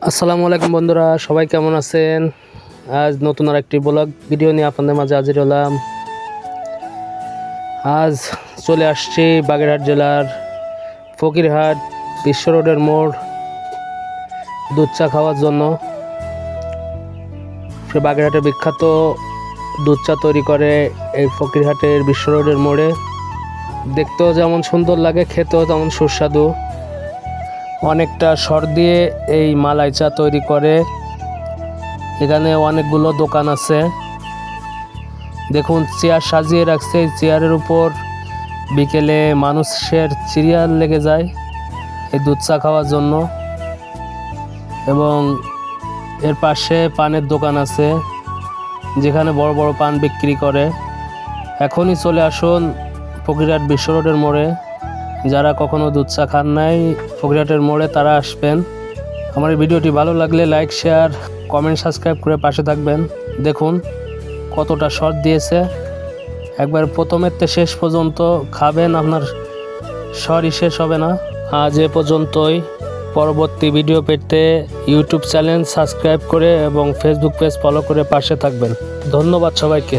আসসালামু আলাইকুম বন্ধুরা, সবাই কেমন আছেন? আজ নতুন আরেকটি ব্লগ ভিডিও নিয়ে আপনাদের মাঝে হাজির হলাম। আজ চলে আসছি বাগেরহাট জেলার ফকিরহাট বিশ্ব রোডের মোড় দুধ চা খাওয়ার জন্য। সে বাগেরহাটের বিখ্যাত দুধ চা তৈরি করে এই ফকিরহাটের বিশ্ব রোডের মোড়ে। দেখতেও যেমন সুন্দর লাগে, খেতেও তেমন সুস্বাদু। অনেকটা সর দিয়ে এই মালাই চা তৈরি করে। এখানে অনেকগুলো দোকান আছে। দেখুন, চেয়ার সাজিয়ে রাখছে। এই চেয়ারের উপর বিকেলে মানুষের সিরিয়াল লেগে যায় এই দুধ চা খাওয়ার জন্য। এবং এর পাশে পানের দোকান আছে, যেখানে বড় বড় পান বিক্রি করে। এখনই চলে আসুন ফকিরহাট বিশ্ব রোডের মোড়ে। যারা কখনো দুধ চা খান নাই ফকিরহাটের মোড়ে, তারা আসবেন। আমার এই ভিডিওটি ভালো লাগলে লাইক, শেয়ার, কমেন্ট, সাবস্ক্রাইব করে পাশে থাকবেন। দেখুন কতটা শর্ট দিয়েছে, একবার প্রথমের থেকে শেষ পর্যন্ত খাবেন, আপনার শরই শেষ হবে না। আজ এ পর্যন্তই। পরবর্তী ভিডিও পেতে ইউটিউব চ্যানেল সাবস্ক্রাইব করে এবং ফেসবুক পেজ ফলো করে পাশে থাকবেন। ধন্যবাদ সবাইকে।